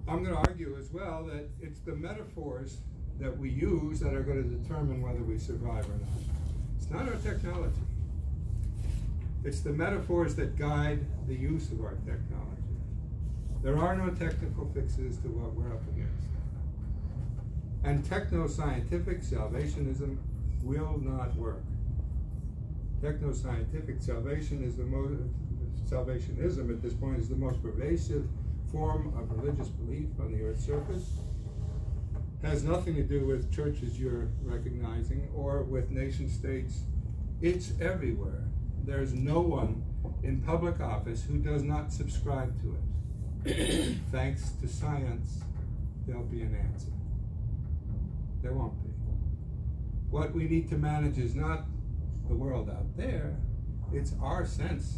I'm going to argue as well that it's the metaphors that we use that are going to determine whether we survive or not. It's not our technology. It's the metaphors that guide the use of our technology. There are no technical fixes to what we're up against. And techno-scientific salvationism will not work. Techno-scientific salvationism at this point is the most pervasive form of religious belief on the Earth's surface. Has nothing to do with churches you're recognizing or with nation states. It's everywhere. There's no one in public office who does not subscribe to it. Thanks to science, there'll be an answer. There won't be. What we need to manage is not the world out there, it's our sense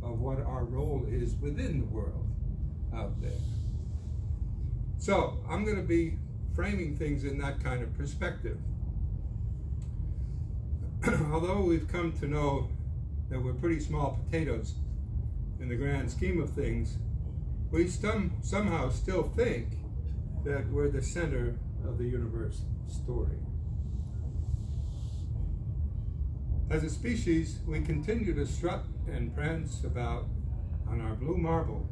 of what our role is within the world out there. So I'm going to be framing things in that kind of perspective. Although we've come to know that we're pretty small potatoes in the grand scheme of things, we somehow still think that we're the center of the universe story. As a species, we continue to strut and prance about on our blue marble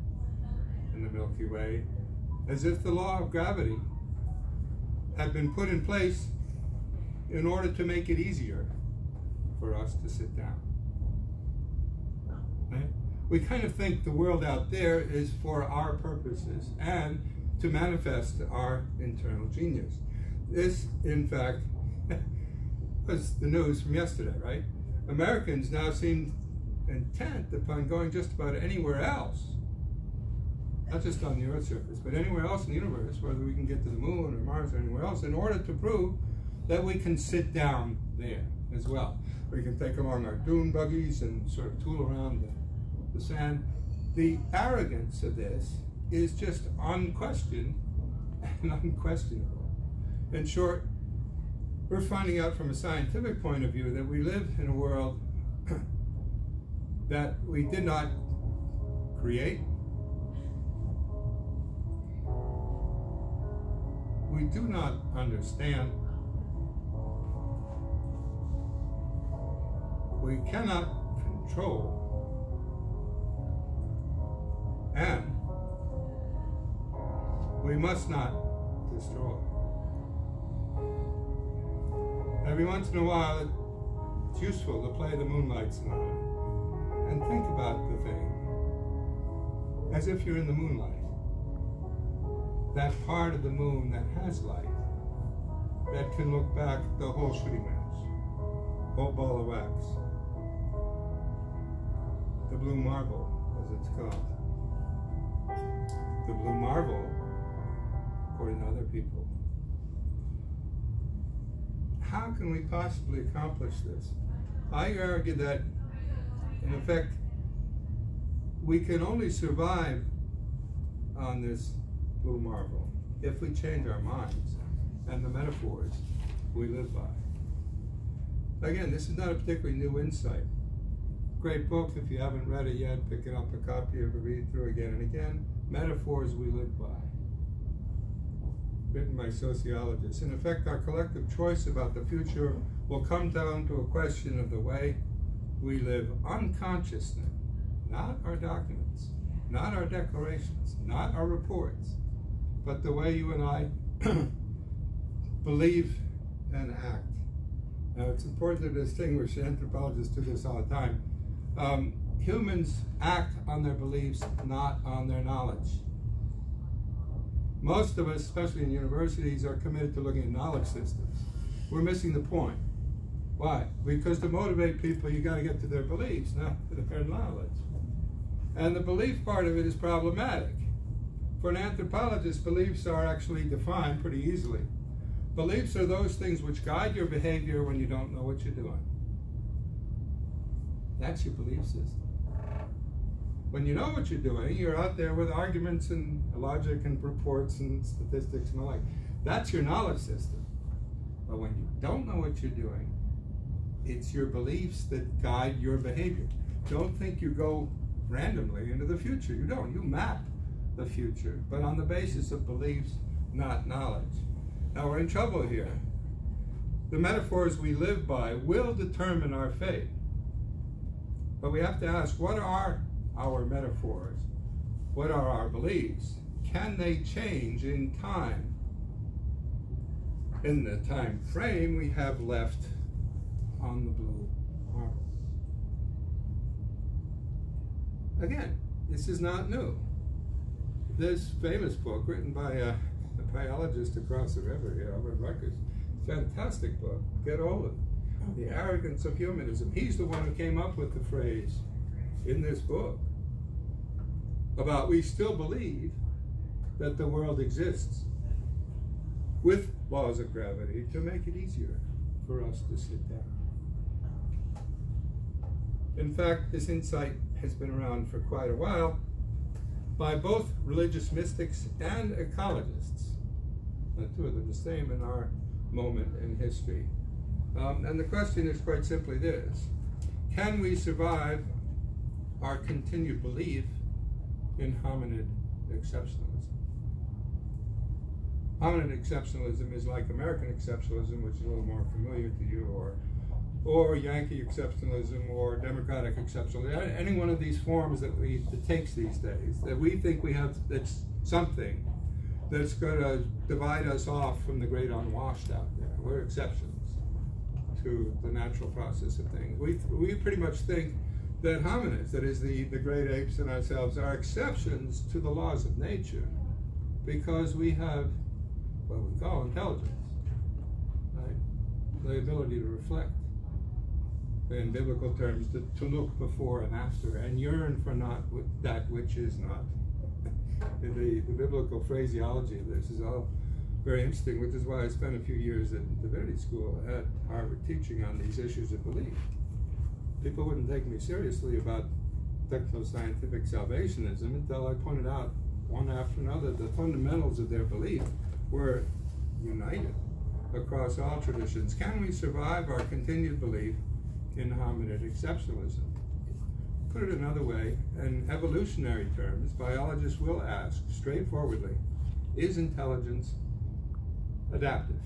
in the Milky Way as if the law of gravity had been put in place in order to make it easier for us to sit down. Right? We kind of think the world out there is for our purposes and to manifest our internal genius. This, in fact, was the news from yesterday, right? Americans now seem intent upon going just about anywhere else, not just on the Earth's surface, but anywhere else in the universe, whether we can get to the moon or Mars or anywhere else, in order to prove that we can sit down there as well. We can take along our dune buggies and sort of tool around the sand. The arrogance of this is just unquestioned and unquestionable. In short, we're finding out from a scientific point of view that we live in a world that we did not create. We do not understand. We cannot control. And we must not destroy. Every once in a while, it's useful to play the Moonlight Sonata and think about the thing as if you're in the moonlight. That part of the moon that has light, that can look back at the whole shooting match, whole ball of wax. The blue marble, as it's called. The blue marble, according to other people. How can we possibly accomplish this? I argue that, in effect, we can only survive on this blue marble if we change our minds and the metaphors we live by. Again, this is not a particularly new insight. Great book. If you haven't read it yet, pick up a copy of it, read through again and again. Metaphors we live by. Written by sociologists. In effect, our collective choice about the future will come down to a question of the way we live unconsciously. Not our documents, not our declarations, not our reports, but the way you and I believe and act. Now, it's important to distinguish, anthropologists do this all the time. Humans act on their beliefs, not on their knowledge. Most of us, especially in universities, are committed to looking at knowledge systems. We're missing the point. Why? Because to motivate people, you got to get to their beliefs, not to their knowledge. And the belief part of it is problematic. For an anthropologist, beliefs are actually defined pretty easily. Beliefs are those things which guide your behavior when you don't know what you're doing. That's your belief system. When you know what you're doing, you're out there with arguments and logic and reports and statistics and the like. That's your knowledge system. But when you don't know what you're doing, it's your beliefs that guide your behavior. Don't think you go randomly into the future. You don't. You map the future, but on the basis of beliefs, not knowledge. Now we're in trouble here. The metaphors we live by will determine our fate. But we have to ask, what are our metaphors? What are our beliefs? Can they change in time? In the time frame we have left on the blue marble. Again, this is not new. This famous book, written by a biologist across the river here, Albert Rutgers, fantastic book, get hold of it. The Arrogance of Humanism. He's the one who came up with the phrase in this book about we still believe that the world exists with laws of gravity to make it easier for us to sit down. In fact, this insight has been around for quite a while by both religious mystics and ecologists. The two of them the same in our moment in history. And the question is quite simply this: can we survive our continued belief in hominid exceptionalism? Hominid exceptionalism is like American exceptionalism, which is a little more familiar to you, or Yankee exceptionalism, or Democratic exceptionalism. Any one of these forms that takes these days, that we think we have, that's something that's going to divide us off from the great unwashed out there. We're exceptions to the natural process of things. We pretty much think that hominids, that is the great apes and ourselves, are exceptions to the laws of nature because we have what we call intelligence, right? The ability to reflect. In biblical terms, to look before and after and yearn for not that which is not. The biblical phraseology of this is all very interesting, which is why I spent a few years at divinity school at Harvard teaching on these issues of belief. People wouldn't take me seriously about techno-scientific salvationism until I pointed out one after another the fundamentals of their belief were united across all traditions. Can we survive our continued belief in hominid exceptionalism? Put it another way, in evolutionary terms, biologists will ask straightforwardly, is intelligence adaptive?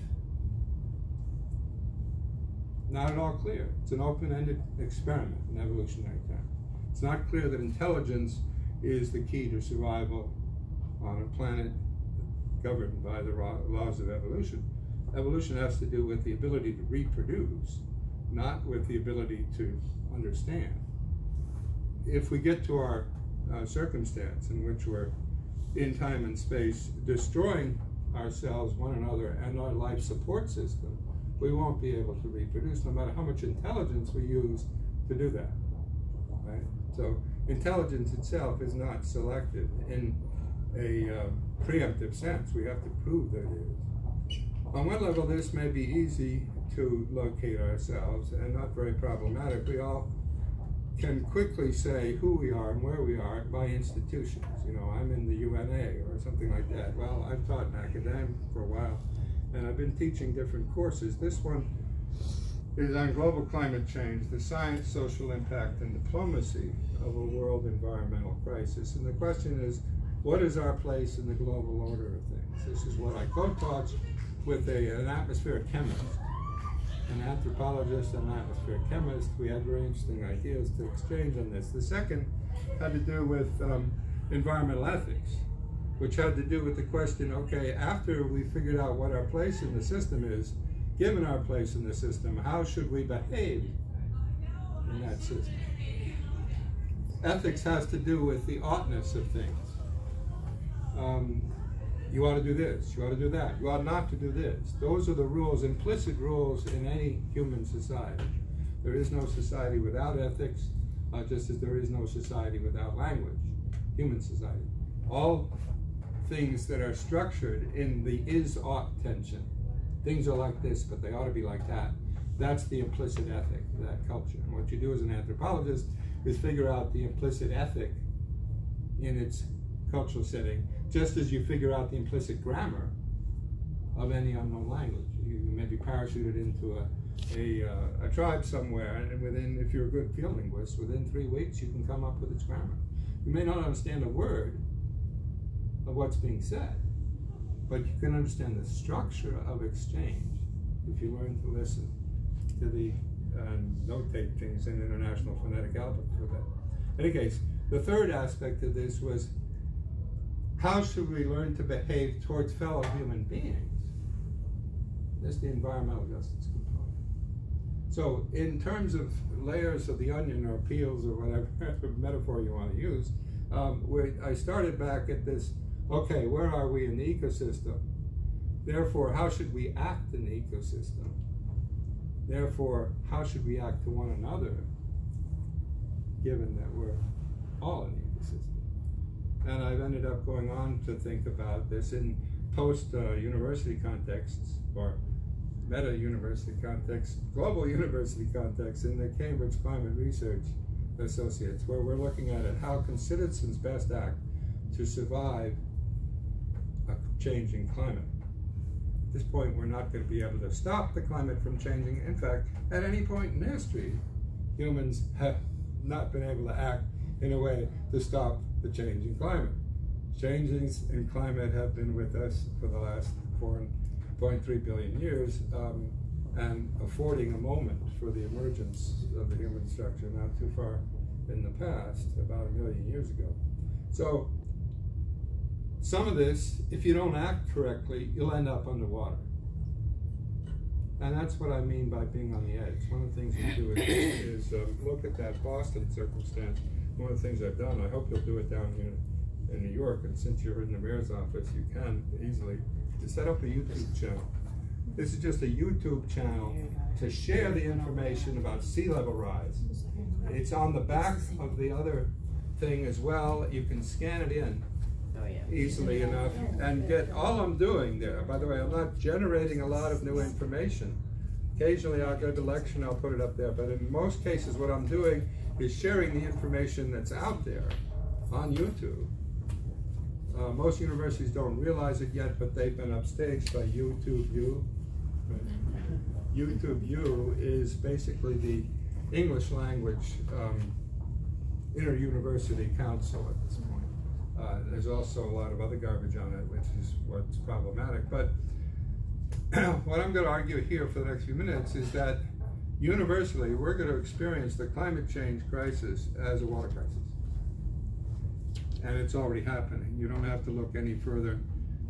Not at all clear. It's an open-ended experiment in evolutionary terms. It's not clear that intelligence is the key to survival on a planet governed by the laws of evolution. Evolution has to do with the ability to reproduce, not with the ability to understand. If we get to our circumstance in which we're in time and space destroying ourselves, one another, and our life support system, we won't be able to reproduce no matter how much intelligence we use to do that, right? So intelligence itself is not selective in a preemptive sense. We have to prove that it is. On one level, this may be easy to locate ourselves and not very problematic. We all can quickly say who we are and where we are by institutions. You know, I'm in the UNA or something like that. Well, I've taught in academia for a while, and I've been teaching different courses. This one is on global climate change, the science, social impact, and diplomacy of a world environmental crisis. And the question is, what is our place in the global order of things? This is what I co-taught with an atmospheric chemist, an anthropologist and an atmospheric chemist. We had very interesting ideas to exchange on this. The second had to do with environmental ethics, which had to do with the question, okay, after we figured out what our place in the system is, given our place in the system, how should we behave in that system? Ethics has to do with the oughtness of things. You ought to do this, you ought to do that, you ought not to do this. Those are the rules, implicit rules in any human society. There is no society without ethics, just as there is no society without language, human society. All things that are structured in the is-ought tension, things are like this, but they ought to be like that. That's the implicit ethic of that culture. And what you do as an anthropologist is figure out the implicit ethic in its cultural setting, just as you figure out the implicit grammar of any unknown language. You may be parachuted into a tribe somewhere, and within, if you're a good field linguist, within 3 weeks you can come up with its grammar. You may not understand a word, of what's being said, but you can understand the structure of exchange if you learn to listen to the notate things in International Phonetic Alphabet for that. In any case, the third aspect of this was, how should we learn to behave towards fellow human beings? That's the environmental justice component. So in terms of layers of the onion or peels or whatever metaphor you want to use, I started back at this, okay, where are we in the ecosystem? Therefore, how should we act in the ecosystem? Therefore, how should we act to one another, given that we're all in the ecosystem? And I've ended up going on to think about this in post-university contexts, or meta-university contexts, global university contexts, in the Cambridge Climate Research Associates, where we're looking at it, how can citizens best act to survive a changing climate? At this point, we're not going to be able to stop the climate from changing. In fact, at any point in history, humans have not been able to act in a way to stop the changing climate. Changes in climate have been with us for the last 4.3 billion years, and affording a moment for the emergence of the human structure not too far in the past, about 1 million years ago. So some of this, if you don't act correctly, you'll end up underwater. And that's what I mean by being on the edge. One of the things we do is look at that Boston circumstance. One of the things I've done, I hope you'll do it down here in New York, and since you're in the mayor's office, you can easily set up a YouTube channel. This is just a YouTube channel to share the information about sea level rise. It's on the back of the other thing as well. You can scan it in easily enough and get all I'm doing there. By the way, I'm not generating a lot of new information. Occasionally I'll go to lecture and I'll put it up there, but in most cases what I'm doing is sharing the information that's out there on YouTube. Most universities don't realize it yet, but they've been upstaged by YouTube U. YouTube U is basically the English language inter-university council at this point. There's also a lot of other garbage on it, which is what's problematic. But what I'm going to argue here for the next few minutes is that universally, we're going to experience the climate change crisis as a water crisis. And it's already happening. You don't have to look any further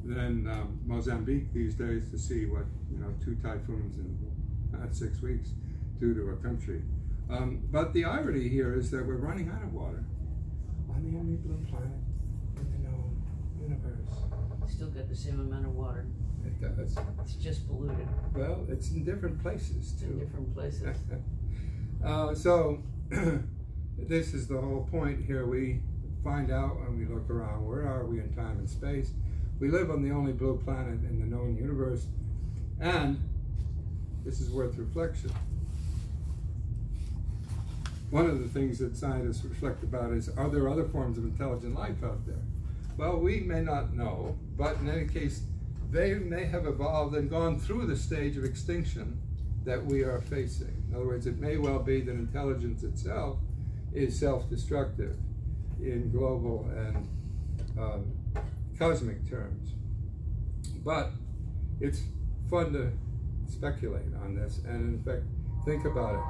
than Mozambique these days to see what, 2 typhoons in 6 weeks do to a country. But the irony here is that we're running out of water on the only blue planet in the known universe. Still got the same amount of water. It does. It's just polluted. Well, it's in different places too. In different places. So this is the whole point here. We find out when we look around, where are we in time and space? We live on the only blue planet in the known universe, and this is worth reflection. One of the things that scientists reflect about is, are there other forms of intelligent life out there? Well, we may not know, but in any case, they may have evolved and gone through the stage of extinction that we are facing. In other words, it may well be that intelligence itself is self-destructive in global and cosmic terms. But it's fun to speculate on this and, in fact, think about it.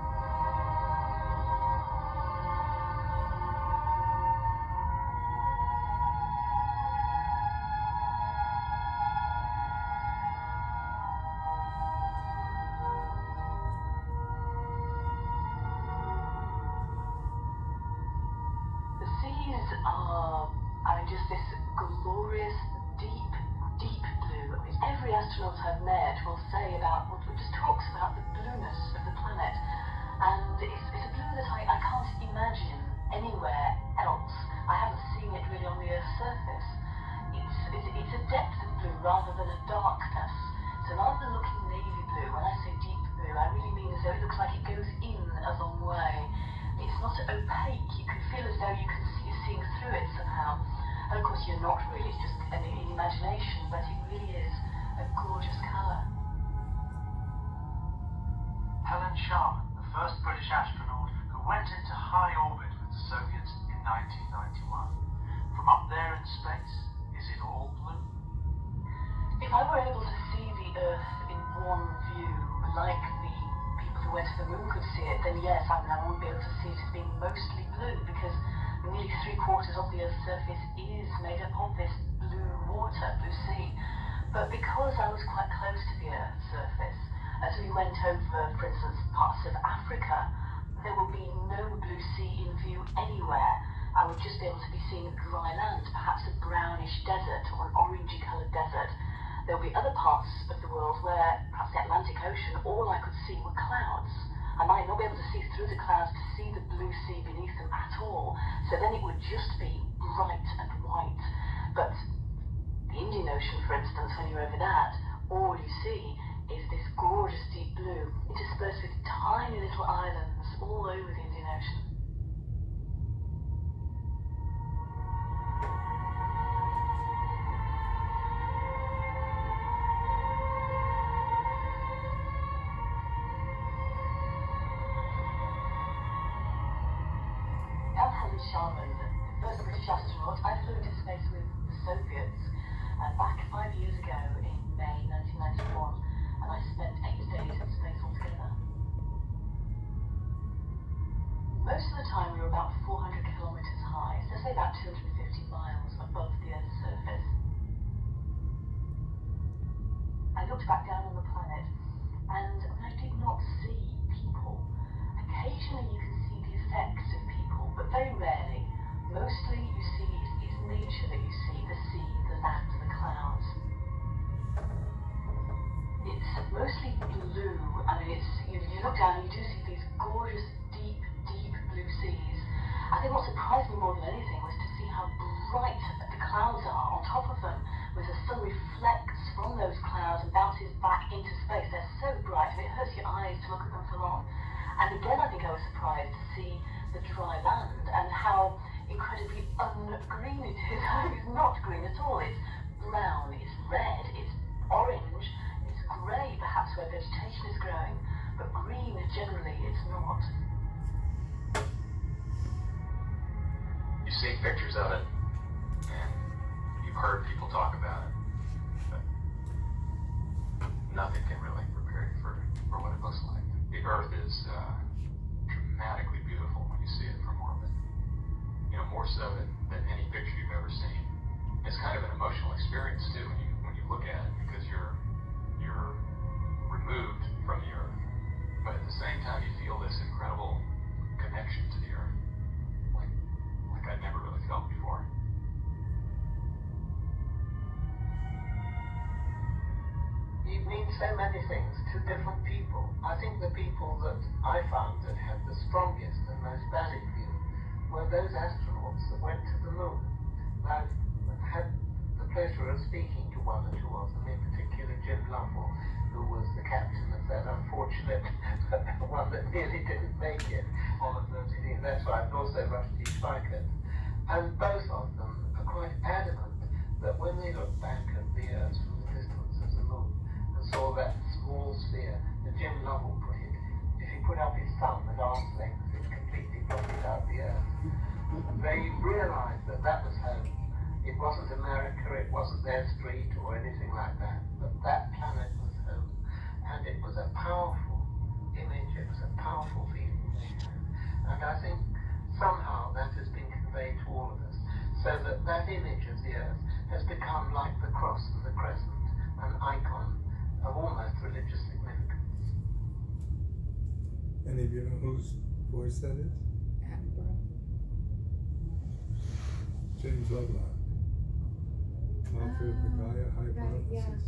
Just this glorious, deep, deep blue. I mean, every astronaut I've met will say about, just talks about the blueness of the planet. And it's a blue that I can't imagine anywhere else. I haven't seen it really on the Earth's surface. It's a depth of blue rather than a darkness. So rather than looking navy blue, when I say deep blue, I really mean as though it looks like it goes in a long way. It's not opaque. You can feel as though you can see you're seeing through it somehow. And of course you're not really, it's just an imagination, but it really is a gorgeous colour. Helen Sharman, the first British astronaut who went into high orbit with the Soviets in 1991. From up there in space, Is it all blue? If I were able to see the Earth in one view, like the people who went to the moon could see it, then yes, I would be able to see it as being mostly blue, because nearly 3/4 of the Earth's surface is made up of this blue water, blue sea. But because I was quite close to the Earth's surface, as we went over, for instance, parts of Africa, there would be no blue sea in view anywhere. I would just be able to be seeing dry land, perhaps a brownish desert or an orangey coloured desert. There will be other parts of the world where, perhaps the Atlantic Ocean, all I could see were clouds. I might not be able to see through the clouds to see the blue sea beneath them at all, so then it would just be bright and white. But the Indian Ocean, for instance, when you're over that, all you see is this gorgeous deep blue, interspersed with tiny little islands all over the Indian Ocean. Sharman, the first British astronaut, I flew into space with the Soviets back 5 years ago in May 1991, and I spent 8 days in space altogether. Most of the time we were about 400 kilometers high, so say about 250 miles above the Earth's surface. I looked back down on the planet, and I did not see people. Occasionally you can see the effects of people, but very rarely. Mostly you see, it's nature that you see, the sea, the land, the clouds. It's mostly blue. I mean, you look down and you do see these gorgeous, deep, deep blue seas. I think what surprised me more than anything was to see how bright the clouds are on top of them, with the sun reflects from those clouds and bounces back into space. They're so bright, and it hurts your eyes to look at them for long. And again, I think I was surprised to see the dry land and how incredibly ungreen it is. It's not green at all. It's brown, it's red, it's orange, it's grey, perhaps where vegetation is growing, but green generally it's not. You've seen pictures of it, and you've heard people talk about it, but nothing can really prepare you for what it looks like. The Earth is dramatically beautiful when you see it from orbit. You know, more so than any picture you've ever seen. It's kind of an emotional experience too when you look at it, because you're removed from the Earth, but at the same time you feel this incredible connection to the Earth, like I'd never really felt before. It means so many things to different people. I think the people that I found that had the strongest and most valid view were those astronauts that went to the moon. I've had the pleasure of speaking to one or two of them, in particular Jim Lovell, who was the captain of that unfortunate one that nearly didn't make it. That's right, and also Rusty Schweikert. And both of them are quite adamant that when they look back at the Earth from the distance of the moon and saw that small sphere, as Jim Lovell put it, if he put up his thumb at arm's length, it completely blotted out the Earth. They realised that that was home. It wasn't America, it wasn't their street or anything like that, but that planet was home. And it was a powerful image, it was a powerful feeling they had. And I think somehow that has been conveyed to all of us, so that that image of the Earth has become like the cross and the crescent, an icon of almost religious significance. Any of you know whose voice that is? James Lovelock. Author of the Gaia Hypothesis.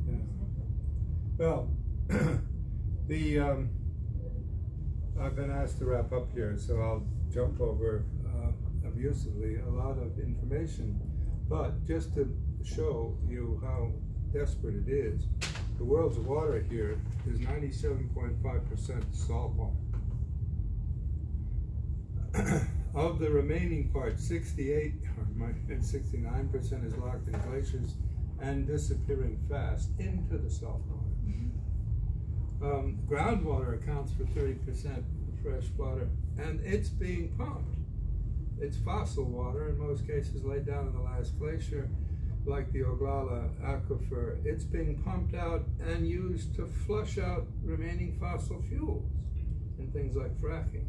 Yeah. Well, I've been asked to wrap up here, so I'll jump over abusively a lot of information. But just to show you how desperate it is, the world's water here is 97.5% salt water. Of the remaining part, 68 or 69% is locked in glaciers and disappearing fast into the salt water. Groundwater accounts for 30% of fresh water, and it's being pumped. It's fossil water, in most cases laid down in the last glacier, like the Oglala aquifer. It's being pumped out and used to flush out remaining fossil fuels and things like fracking.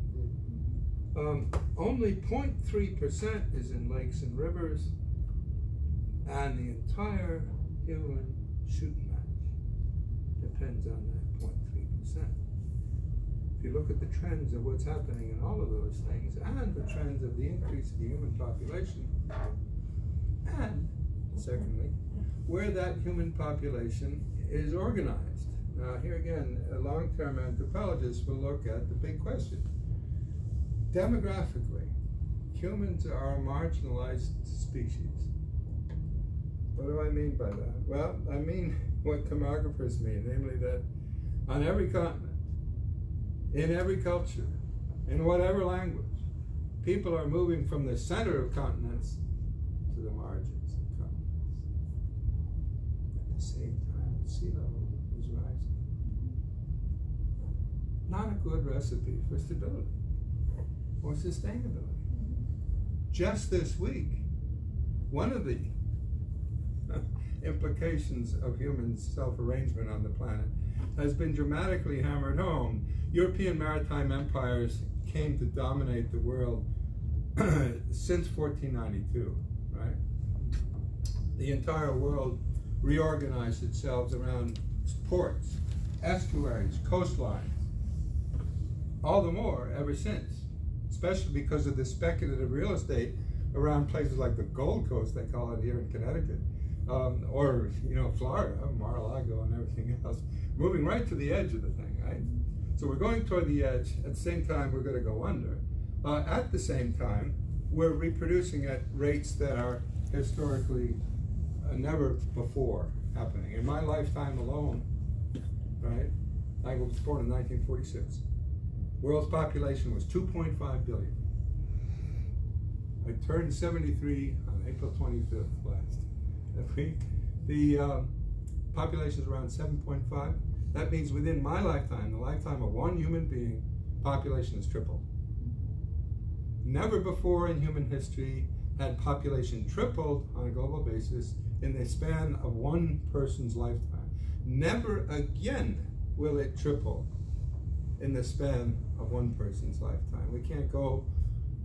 Only 0.3% is in lakes and rivers, and the entire human shooting match depends on that 0.3%. If you look at the trends of what's happening in all of those things, and the trends of the increase of the human population, and secondly, where that human population is organized. Now here again, long-term anthropologists will look at the big question. Demographically, humans are a marginalized species. What do I mean by that? Well, I mean what demographers mean, namely that on every continent, in every culture, in whatever language, people are moving from the center of continents to the margins of continents. At the same time, the sea level is rising. Not a good recipe for stability or sustainability. Just this week, one of the implications of human self-arrangement on the planet has been dramatically hammered home. European maritime empires came to dominate the world since 1492, right? The entire world reorganized itself around ports, estuaries, coastlines. All the more ever since, especially because of the speculative real estate around places like the Gold Coast, they call it here in Connecticut, or Florida, Mar-a-Lago and everything else, moving right to the edge of the thing, right? So we're going toward the edge. At the same time, we're going to go under. At the same time, we're reproducing at rates that are historically never before happening. In my lifetime alone, right? I was born in 1946. World's population was 2.5 billion. I turned 73 on April 25th last week. The population is around 7.5. That means within my lifetime, the lifetime of one human being, population has tripled. Never before in human history had population tripled on a global basis in the span of one person's lifetime. Never again will it triple in the span of one person's lifetime. We can't go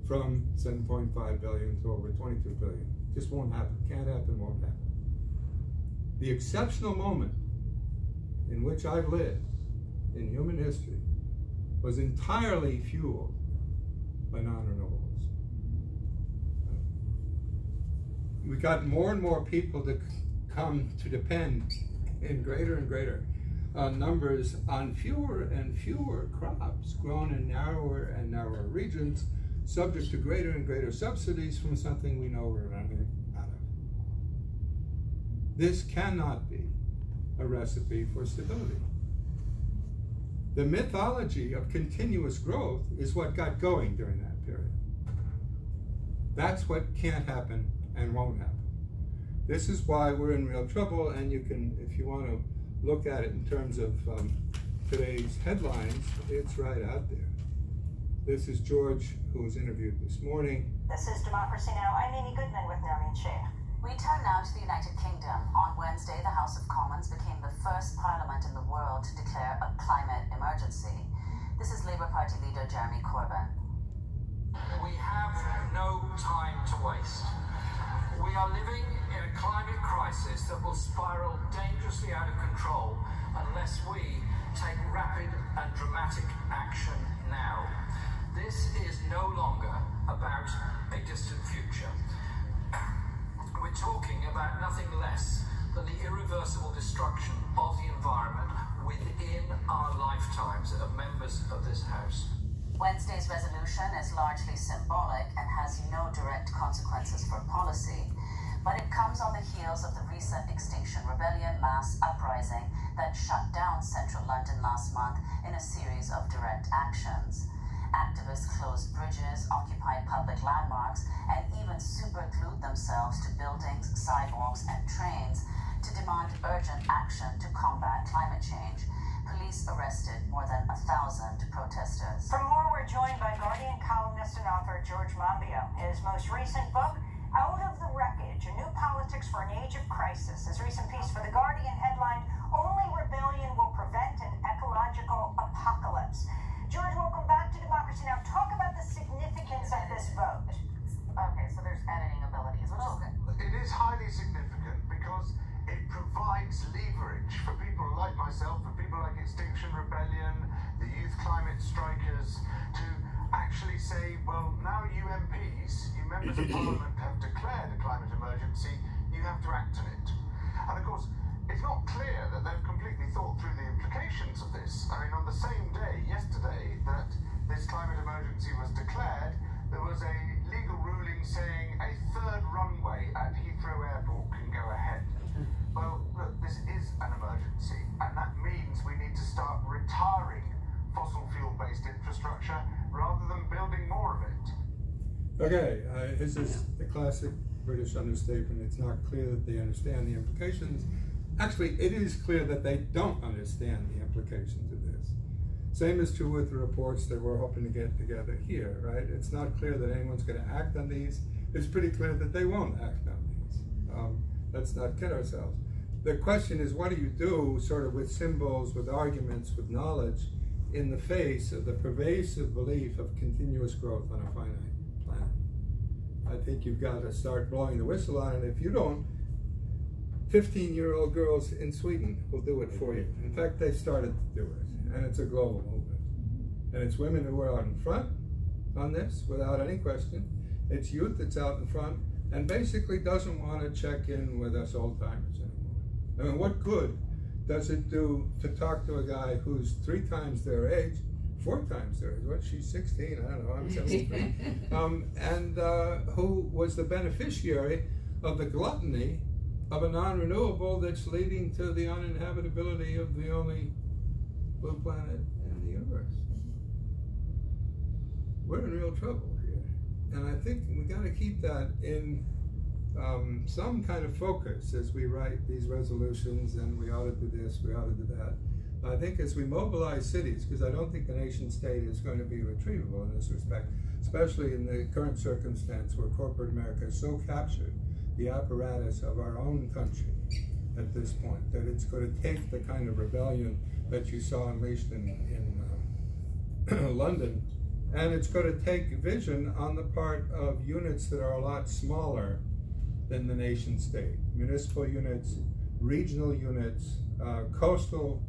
from 7.5 billion to over 22 billion. Just won't happen. Can't happen, won't happen. The exceptional moment in which I've lived in human history was entirely fueled by non-renewables. We got more and more people to come to depend in greater and greater numbers on fewer and fewer crops grown in narrower and narrower regions, subject to greater and greater subsidies from something we know we're running out of. This cannot be a recipe for stability. The mythology of continuous growth is what got going during that period. That's what can't happen and won't happen. This is why we're in real trouble, and you can, if you want to look at it in terms of today's headlines, it's right out there. This is George, who was interviewed this morning. This is Democracy Now! I'm Amy Goodman with Noreen Sheikh. We turn now to the United Kingdom. On Wednesday, the House of Commons became the first parliament in the world to declare a climate emergency. This is Labour Party leader Jeremy Corbyn. We have no time to waste. We are living in a climate crisis that will spiral dangerously out of control unless we take rapid and dramatic action now. This is no longer about a distant future. We're talking about nothing less than the irreversible destruction of the environment within our lifetimes of members of this House. Wednesday's resolution is largely symbolic and has no direct consequences for policy, but it comes on the heels of the recent Extinction Rebellion mass uprising that shut down central London last month in a series of direct actions. Activists closed bridges, occupied public landmarks, and even superglued themselves to buildings, sidewalks, and trains to demand urgent action to combat climate change. Police arrested more than 1,000 protesters. For more, we're joined by Guardian columnist and author George Monbiot. His age of crisis, as recent piece for The Guardian headlined, "Only Rebellion Will Prevent an Ecological Apocalypse." George, welcome back to Democracy Now! Talk about the significance of this vote. Okay, so there's editing abilities, which is good. It is highly significant because it provides leverage for people like myself, for people like Extinction Rebellion, the Youth Climate Strikers, to actually say, well, now you MPs, you members of Parliament have declared a climate emergency, you have to act on it. And of course, it's not clear that they've completely thought through the implications of this. I mean, on the same day, yesterday, that this climate emergency was declared, there was a legal ruling saying a third runway at Heathrow Airport can go ahead. Well, look, this is an emergency, and that means we need to start retiring fossil fuel-based infrastructure rather than building more of it. Okay, this is the classic British understatement. It's not clear that they understand the implications. Actually, it is clear that they don't understand the implications of this. Same is true with the reports that we're hoping to get together here, right? It's not clear that anyone's going to act on these. It's pretty clear that they won't act on these. Let's not kid ourselves. The question is, what do you do sort of with symbols, with arguments, with knowledge in the face of the pervasive belief of continuous growth on a finite planet? I think you've got to start blowing the whistle on it. If you don't, 15-year-old girls in Sweden will do it for you. In fact, they started to do it, and it's a global movement. And it's women who are out in front on this, without any question. It's youth that's out in front, and basically doesn't want to check in with us old-timers anymore. I mean, what good does it do to talk to a guy who's 3 times their age, 4 times their age? What, she's 16, I don't know, I'm 73. And who was the beneficiary of the gluttony of a non-renewable that's leading to the uninhabitability of the only blue planet in the universe. We're in real trouble here. And I think we got to keep that in some kind of focus as we write these resolutions, and we ought to do this, we ought to do that. I think as we mobilize cities, because I don't think the nation state is going to be retrievable in this respect, especially in the current circumstance where corporate America is so captured the apparatus of our own country at this point, that it's going to take the kind of rebellion that you saw unleashed in London, and it's going to take vision on the part of units that are a lot smaller than the nation state. Municipal units, regional units, coastal,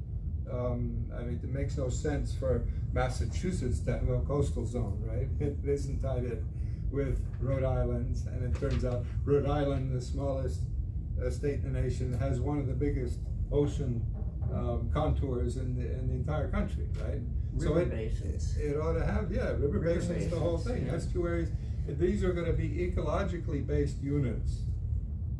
I mean, it makes no sense for Massachusetts to have a coastal zone, right? It isn't tied in with Rhode Island, and it turns out Rhode Island, the smallest state in the nation, has one of the biggest ocean contours in the entire country, right? River basins. It ought to have, yeah, river basins, the whole thing. Yeah. That's 2 areas. These are going to be ecologically based units,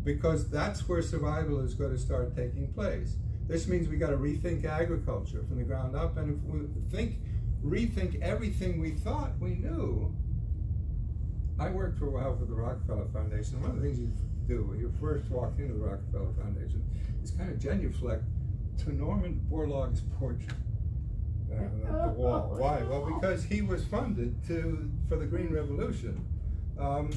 because that's where survival is going to start taking place. This means we got to rethink agriculture from the ground up, and if we rethink everything we thought we knew. I worked for a while for the Rockefeller Foundation. One of the things you do when you first walk into the Rockefeller Foundation is kind of genuflect to Norman Borlaug's portrait on the wall. Why? Well, because he was funded for the Green Revolution. Well,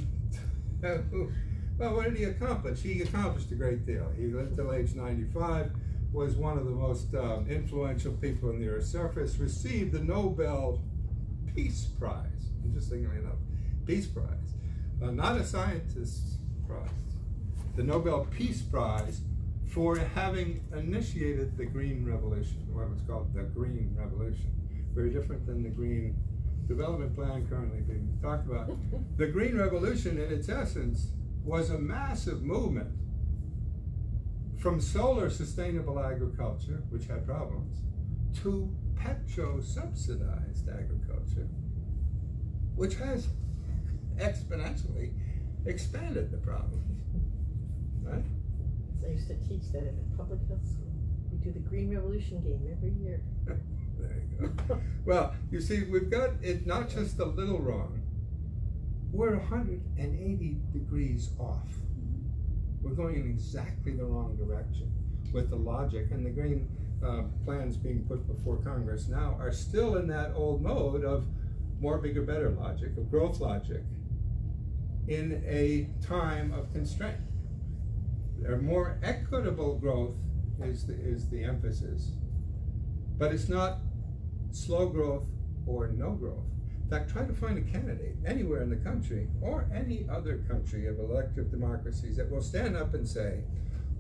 what did he accomplish? He accomplished a great deal. He lived till age 95, was one of the most influential people on the Earth's surface, received the Nobel Peace Prize, interestingly enough. Peace Prize, not a scientist's prize, the Nobel Peace Prize for having initiated the Green Revolution, what was called the Green Revolution. Very different than the Green Development Plan currently being talked about. The Green Revolution, in its essence, was a massive movement from solar sustainable agriculture, which had problems, to petro-subsidized agriculture, which has exponentially expanded the problem, right? So I used to teach that at a public health school. We do the Green Revolution game every year. There you go. Well, you see, we've got it not just a little wrong. We're 180 degrees off. We're going in exactly the wrong direction with the logic, and the green plans being put before Congress now are still in that old mode of more, bigger, better logic, of growth logic, in a time of constraint. Or more equitable growth is the emphasis. But it's not slow growth or no growth. In fact, try to find a candidate anywhere in the country or any other country of elective democracies that will stand up and say,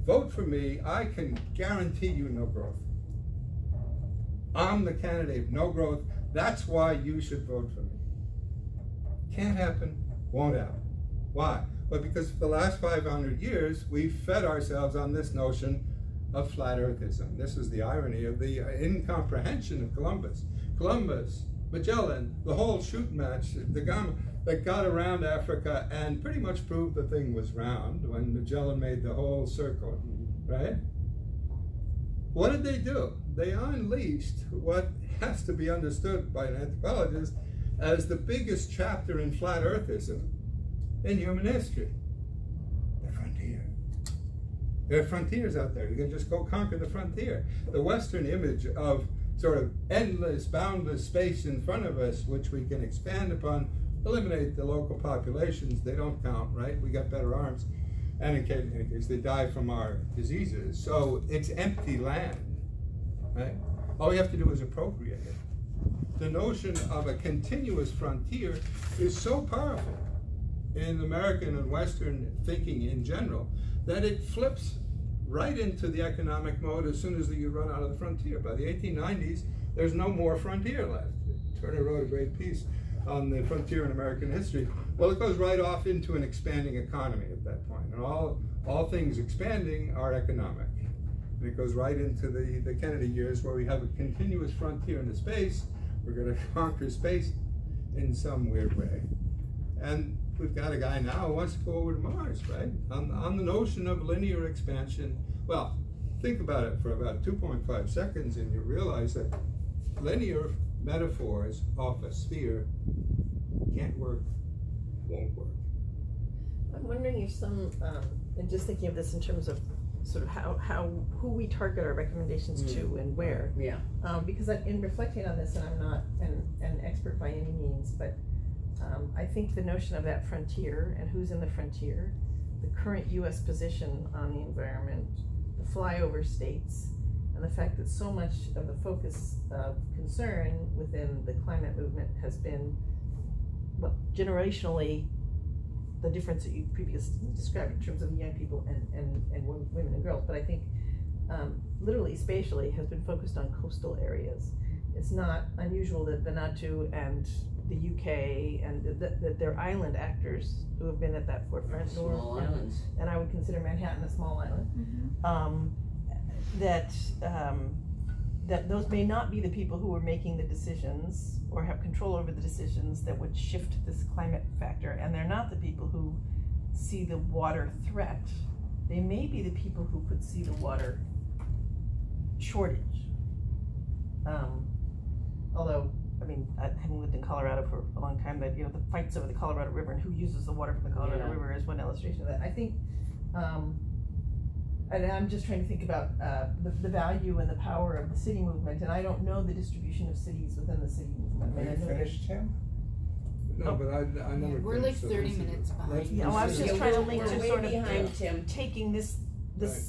vote for me, I can guarantee you no growth. I'm the candidate, no growth, that's why you should vote for me. Can't happen, won't happen. Why? Well, because for the last 500 years, we've fed ourselves on this notion of flat earthism. This is the irony of the incomprehension of Columbus. Columbus, Magellan, the whole shooting match, the Gama, that got around Africa and pretty much proved the thing was round when Magellan made the whole circle, right? What did they do? They unleashed what has to be understood by an anthropologist as the biggest chapter in flat earthism in human history. The frontier. There are frontiers out there. You can just go conquer the frontier. The Western image of sort of endless, boundless space in front of us, which we can expand upon, eliminate the local populations. They don't count, right? We got better arms. And in case they die from our diseases. So it's empty land, right? All we have to do is appropriate it. The notion of a continuous frontier is so powerful in American and Western thinking in general that it flips right into the economic mode as soon as you run out of the frontier. By the 1890s, there's no more frontier left. Turner wrote a great piece on the frontier in American history. Well, it goes right off into an expanding economy at that point. And all things expanding are economic. And it goes right into the Kennedy years where we have a continuous frontier into space. We're going to conquer space in some weird way. And we've got a guy now who wants to go over to Mars, right? On the notion of linear expansion. Well, think about it for about 2.5 seconds and you realize that linear metaphors off a sphere can't work, won't work. I'm wondering if some, and just thinking of this in terms of sort of who we target our recommendations to and where. Yeah. Because in reflecting on this, and I'm not an expert by any means, but I think the notion of that frontier and who's in the frontier, the current U.S. position on the environment, the flyover states, and the fact that so much of the focus of concern within the climate movement has been, well, generationally, the difference that you previously described in terms of young people and women and girls, but I think literally spatially has been focused on coastal areas. It's not unusual that Vanuatu and the UK and that they're island actors who have been at that forefront. Small islands. And I would consider Manhattan a small island. That those may not be the people who are making the decisions or have control over the decisions that would shift this climate factor, and they're not the people who see the water threat. They may be the people who could see the water shortage. Although, I mean, having lived in Colorado for a long time, that, you know, the fights over the Colorado River and who uses the water from the Colorado River is one illustration of that. I think, and I'm just trying to think about the value and the power of the city movement, and I don't know the distribution of cities within the city movement. Are you finished, Tim? No, but I never. We're like 30 minutes behind. Yeah, well, I was just trying to link to sort of Tim. taking this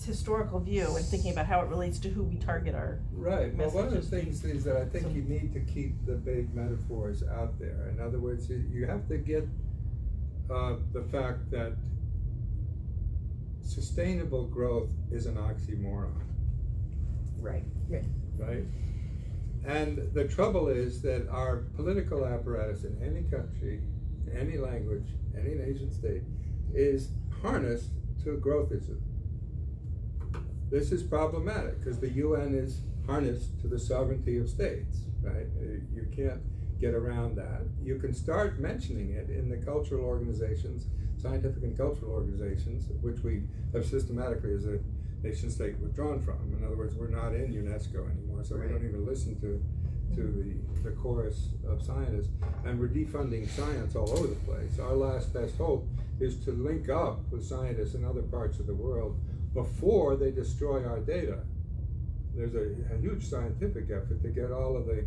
historical view and thinking about how it relates to who we target our right. Well, one of the messages. things is that I think you need to keep the big metaphors out there. In other words, you have to get the fact that sustainable growth is an oxymoron. Right. Right. Right? And the trouble is that our political apparatus in any country, any language, any nation state is harnessed to growthism. This is problematic because the UN is harnessed to the sovereignty of states, right? You can't get around that. You can start mentioning it in the cultural organizations, scientific and cultural organizations, which we have systematically as a nation state withdrawn from. In other words, we're not in UNESCO anymore, so we don't even listen to the chorus of scientists, and we're defunding science all over the place. Our last best hope is to link up with scientists in other parts of the world before they destroy our data. There's a huge scientific effort to get all of the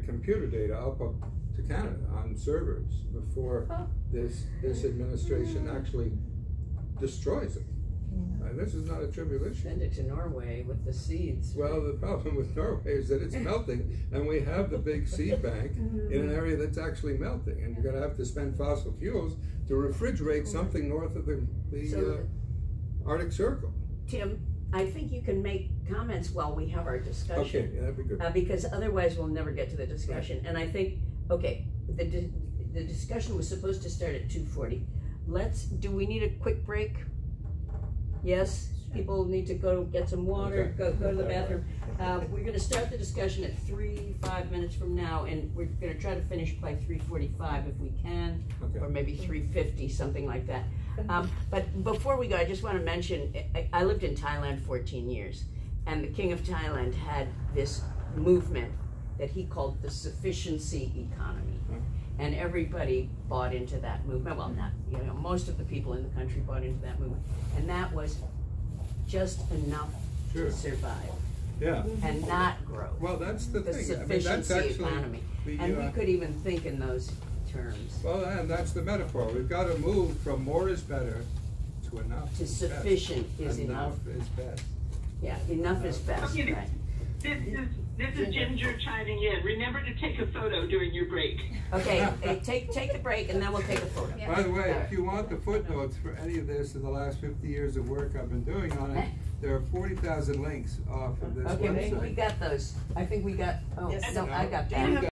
computer data up to Canada on servers before this administration actually destroys it. This is not a trivial issue. Send it to Norway with the seeds. Well, the problem with Norway is that it's melting, and we have the big seed bank in an area that's actually melting, and you're going to have to spend fossil fuels to refrigerate something north of the Arctic Circle. Tim, I think you can make comments while we have our discussion. Okay, yeah, that'd be good. Because otherwise we'll never get to the discussion. Right. And I think, okay, the discussion was supposed to start at 2:40. Do we need a quick break? Yes, people need to go get some water, go to the bathroom. We're going to start the discussion at 5 minutes from now, and we're going to try to finish by 3:45 if we can, or maybe 3:50, something like that. But before we go, I just want to mention, I lived in Thailand 14 years, and the King of Thailand had this movement that he called the sufficiency economy. And everybody bought into that movement. Well, not, most of the people in the country bought into that movement. And that was just enough to survive. Yeah. And not grow. Well, that's the thing. Sufficiency economy. And we could even think in those terms. Well, and that's the metaphor. We've got to move from more is better to enough. To sufficient is enough. Enough is best. Yeah, enough is best, right. This is Ginger chiming in. Remember to take a photo during your break. Okay, take the break and then we'll take a photo. Yeah. By the way, if you want the footnotes for any of this in the last 50 years of work I've been doing on it, there are 40,000 links off of this website. Okay, we got those. I think we got, yes. No, I got that.